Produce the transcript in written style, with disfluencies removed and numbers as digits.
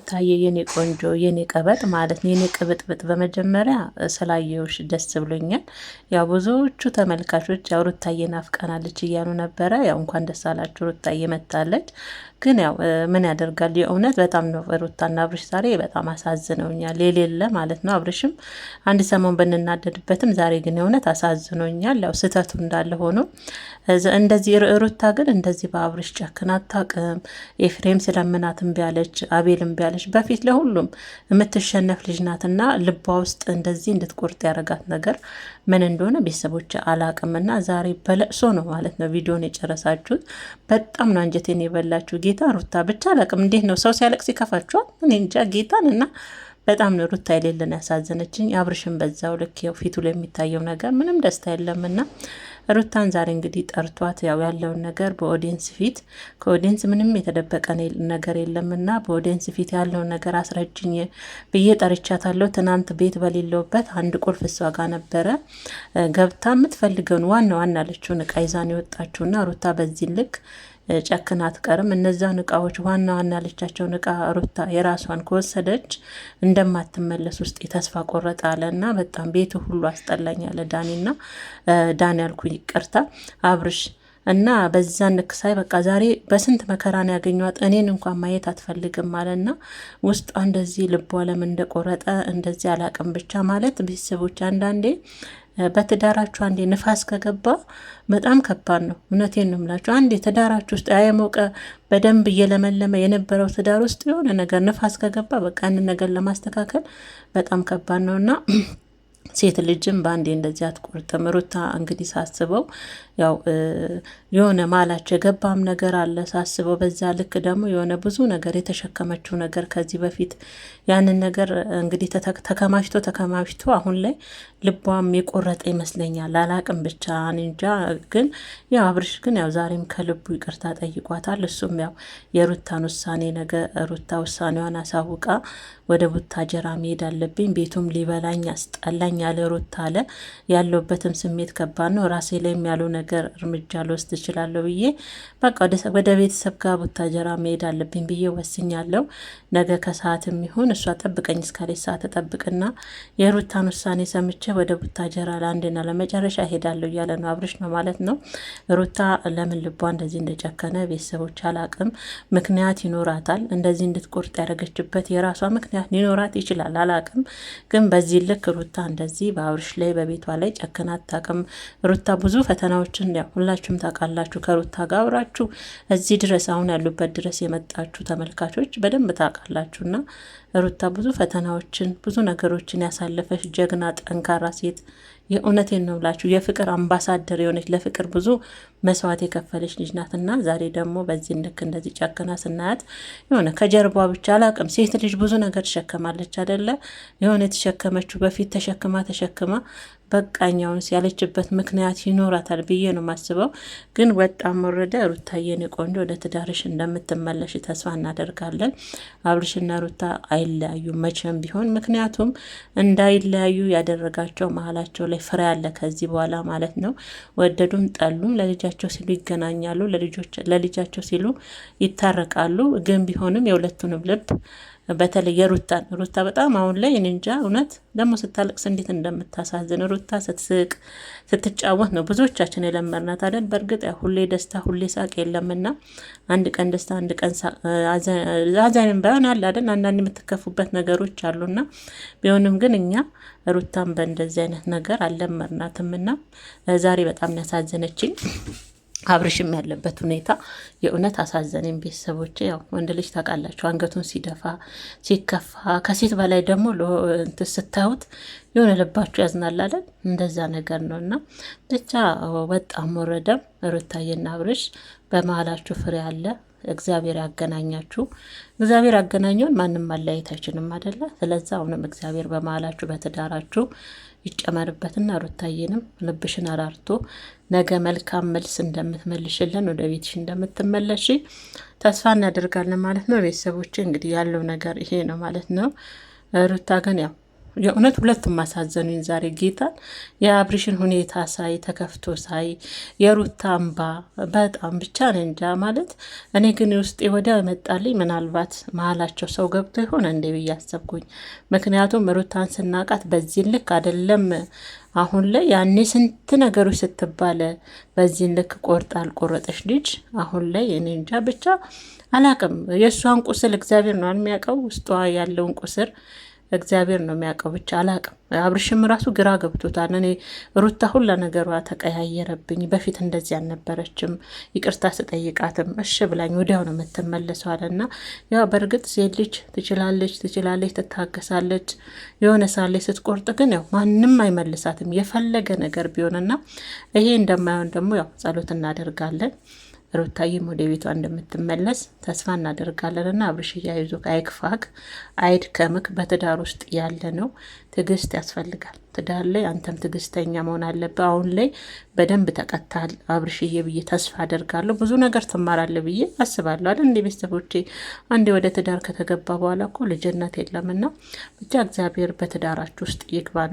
ታየ የኔ ቆንጆ የኔ ቀበጥ ማለት ነው። የኔ ቅብጥብጥ በመጀመሪያ ስላየውሽ ደስ ብሎኛል። ያው ብዙዎቹ ተመልካቾች ያው ሩታዬ ናፍቀናለች እያሉ ነበረ። ያው እንኳን ደስ አላችሁ ሩታዬ መታለች። ግን ያው ምን ያደርጋል የእውነት በጣም ነው ሩታና አብርሽ ዛሬ በጣም አሳዝነውኛል። የሌለ ማለት ነው። አብርሽም አንድ ሰሞን ብንናደድበትም ዛሬ ግን የእውነት አሳዝኖኛል። ያው ስህተቱ እንዳለ ሆኖ እንደዚህ ሩታ ግን እንደዚህ በአብርሽ ጨክና አታውቅም። ኤፍሬም ስለምናት እምቢ አለች፣ አቤል እምቢ አለች። በፊት ለሁሉም የምትሸነፍ ልጅ ናትና ልቧ ውስጥ እንደዚህ እንድትቆርጥ ያደረጋት ነገር ምን እንደሆነ ቤተሰቦች አላቅምና ዛሬ በለቅሶ ነው ማለት ነው ቪዲዮን የጨረሳችሁት። በጣም ነው አንጀቴን የበላችሁ። ጌታ ሩታ ብቻ አላቅም። እንዴት ነው ሰው ሲያለቅስ ይከፋችኋል? እኔ እንጃ ጌታን እና በጣም ነው ሩታ የሌለን ያሳዘነችኝ። አብርሽን በዛው ልክ ያው ፊቱ ላይ የሚታየው ነገር ምንም ደስታ የለምና ሩታን ዛሬ እንግዲህ ጠርቷት ያው ያለውን ነገር በኦዲየንስ ፊት ከኦዲየንስ ምንም የተደበቀ ነገር የለምና በኦዲየንስ ፊት ያለውን ነገር አስረጅኝ ብዬ ጠርቻታለሁ። ትናንት ቤት በሌለውበት አንድ ቁልፍ እሷ ጋር ነበረ ገብታ የምትፈልገውን ዋና አለችውን እቃ ይዛን የወጣችውና ሩታ በዚህ ልክ ጨክና አትቀርም። እነዛን እቃዎች ዋና ያለቻቸውን እቃ ሩታ የራሷን ከወሰደች እንደማትመለስ ውስጥ የተስፋ ቆረጠ አለና በጣም ቤቱ ሁሉ አስጠላኝ አለ ዳኒ ያልኩ ይቅርታ አብርሽ እና በዛን ልክ ሳይ በቃ ዛሬ በስንት መከራን ያገኟት እኔን እንኳን ማየት አትፈልግም ማለትና ውስጧ እንደዚህ ልቧ ለምን እንደቆረጠ እንደዚህ አላቅም። ብቻ ማለት ቤተሰቦች አንዳንዴ በትዳራችሁ አንዴ ንፋስ ከገባ በጣም ከባድ ነው። እውነቴን ነው የምላችሁ። አንዴ ትዳራችሁ ውስጥ ያየሞቀ በደንብ እየለመለመ የነበረው ትዳር ውስጥ የሆነ ነገር ንፋስ ከገባ በቃ ያንን ነገር ለማስተካከል በጣም ከባድ ነውና ሴት ልጅም በአንዴ እንደዚህ አትቆርጥም። ሩታ እንግዲህ ሳስበው ያው የሆነ ማላቸው የገባም ነገር አለ ሳስበው። በዛ ልክ ደግሞ የሆነ ብዙ ነገር የተሸከመችው ነገር ከዚህ በፊት ያንን ነገር እንግዲህ ተከማችቶ አሁን ላይ ልቧም የቆረጠ ይመስለኛል። አላቅም ብቻ እንጃ። ግን ያው አብርሽ ግን ያው ዛሬም ከልቡ ይቅርታ ጠይቋታል። እሱም ያው የሩታን ውሳኔ ነገር ሩታ ውሳኔዋን አሳውቃ ወደ ቡታጀራ መሄድ አለብኝ፣ ቤቱም ሊበላኝ አስጠላኝ ያለ ሩታ አለ። ያለውበትም ስሜት ከባድ ነው። ራሴ ላይም ያለው ነገር እርምጃ ልወስድ እችላለሁ ብዬ በቃ ወደ ቤተሰብ ጋር ቡታጀራ መሄድ አለብኝ ብዬ ወስኛለሁ። ነገ ከሰዓትም ይሁን እሷ ጠብቀኝ እስካለች ሰዓት ተጠብቅና የሩታን ውሳኔ ሰምቼ ወደ ቡታጀራ ለአንድና ለመጨረሻ ሄዳለሁ እያለ ነው አብርሽ ነው ማለት ነው። ሩታ ለምን ልቧ እንደዚህ እንደጨከነ ቤተሰቦች አላቅም። ምክንያት ይኖራታል። እንደዚህ እንድትቆርጥ ያደረገችበት የራሷ ምክንያት ሊኖራት ይችላል። አላቅም። ግን በዚህ ልክ ሩታ እንደዚህ በአብርሽ ላይ በቤቷ ላይ ጨክና አታቅም። ሩታ ብዙ ፈተናዎችን ያው ሁላችሁም ታውቃላችሁ። ከሩታ ጋር አብራችሁ እዚህ ድረስ አሁን ያሉበት ድረስ የመጣችሁ ተመልካቾች በደንብ ታውቃላችሁና ሩታ ብዙ ፈተናዎችን ብዙ ነገሮችን ያሳለፈች ጀግና ጠንካራ ሴት የእውነቴን ነው ብላችሁ የፍቅር አምባሳደር የሆነች ለፍቅር ብዙ መስዋዕት የከፈለች ልጅ ናትና ዛሬ ደግሞ በዚህ ልክ እንደዚህ ጨክና ስናያት የሆነ ከጀርባ ብቻ አላቅም። ሴት ልጅ ብዙ ነገር ትሸከማለች አይደለ? የሆነ የተሸከመችው በፊት ተሸክማ በቃኛውንስ ያለችበት ምክንያት ይኖራታል ብዬ ነው ማስበው። ግን ወጣም ወረደ ሩታዬን ቆንጆ ወደ ትዳርሽ እንደምትመለሽ ተስፋ እናደርጋለን። አብርሽና ሩታ አይለያዩ መቼም ቢሆን። ምክንያቱም እንዳይለያዩ ያደረጋቸው መሀላቸው ላይ ፍሬ አለ ከዚህ በኋላ ማለት ነው። ወደዱም ጠሉም ለልጃቸው ሲሉ ይገናኛሉ፣ ለልጃቸው ሲሉ ይታረቃሉ። ግን ቢሆንም የሁለቱንም ልብ በተለይ ሩታ በጣም አሁን ላይ እንጃ እውነት ደግሞ ስታለቅስ እንዴት እንደምታሳዝን ሩታ ስትስቅ ስትጫወት ነው ብዙዎቻችን የለመድናት አይደል? በእርግጥ ሁሌ ደስታ ሁሌ ሳቅ የለምና አንድ ቀን ደስታ አንድ ቀን አዛኝም ባይሆን አለ አይደል? አንዳንድ የምትከፉበት ነገሮች አሉና ቢሆንም ግን እኛ ሩታን በእንደዚህ አይነት ነገር አልለመድናትምና ዛሬ በጣም ያሳዘነችኝ አብርሽም ያለበት ሁኔታ የእውነት አሳዘነኝ። ቤተሰቦች ያው ወንድ ልጅ ታውቃላችሁ አንገቱን ሲደፋ ሲከፋ ከሴት በላይ ደግሞ ስታዩት የሆነ ልባችሁ ያዝናል አይደል? እንደዛ ነገር ነውና ብቻ ወጣም ወረደም ሩታዬና አብርሽ በመሀላችሁ ፍሬ አለ። እግዚአብሔር ያገናኛችሁ። እግዚአብሔር ያገናኘውን ማንም ማለያየት አይችልም አይደለ? ስለዚህ አሁንም እግዚአብሔር በመሀላችሁ በትዳራችሁ ይጨመርበትና ሩታዬንም ልብሽን አራርቶ ነገ መልካም መልስ እንደምትመልሽልን ወደ ቤትሽ እንደምትመለሽ ተስፋ እናደርጋለን ማለት ነው። ቤተሰቦች እንግዲህ ያለው ነገር ይሄ ነው ማለት ነው። ሩታ ግን ያው የእውነት ሁለቱም ማሳዘኑኝ ዛሬ ጌታን። የአብርሽን ሁኔታ ሳይ ተከፍቶ ሳይ የሩታ አምባ በጣም ብቻ ነው እንጃ ማለት። እኔ ግን ውስጤ ወዲያው መጣልኝ ምናልባት መሀላቸው ሰው ገብቶ ይሆን እንዴ ብዬ አሰብኩኝ። ምክንያቱም ሩታን ስናቃት በዚህ ልክ አይደለም። አሁን ላይ ያኔ ስንት ነገሮች ስትባለ በዚህን ልክ ቆርጣ አልቆረጠች ልጅ አሁን ላይ እኔ እንጃ ብቻ አላቅም። የእሷን ቁስል እግዚአብሔር ነው የሚያውቀው፣ ውስጧ ያለውን ቁስር እግዚአብሔር ነው የሚያውቀው። ብቻ አላቅም። አብርሽም ራሱ ግራ ገብቶታል። እኔ ሩታ ሁላ ነገሯ ተቀያየረብኝ፣ በፊት እንደዚህ አልነበረችም፣ ይቅርታ ስጠይቃትም እሺ ብላኝ ወዲያው ነው የምትመለሰው አለና ያው በእርግጥ ሴት ልጅ ትችላለች፣ ትታገሳለች። የሆነ ሳሌ ስትቆርጥ ግን ያው ማንም አይመልሳትም የፈለገ ነገር ቢሆንና ይሄ እንደማይሆን ደግሞ ያው ጸሎት እናደርጋለን። ሩታዬም ወደ ቤቷ እንደምትመለስ ተስፋ እናደርጋለን። እና አብርሽ እያይዞ አይክፋክ፣ አይድከምክ። በትዳር ውስጥ ያለ ነው፣ ትዕግስት ያስፈልጋል። ትዳር ላይ አንተም ትዕግስተኛ መሆን አለብህ። አሁን ላይ በደንብ ተቀታል አብርሽዬ ብዬ ተስፋ አደርጋለሁ። ብዙ ነገር ትማራለህ ብዬ አስባለሁ አይደል? እንደ ቤተሰቦቼ አንዴ ወደ ትዳር ከተገባ በኋላ እኮ ልጅነት የለምና ብቻ እግዚአብሔር በትዳራችሁ ውስጥ ይግባ ነው።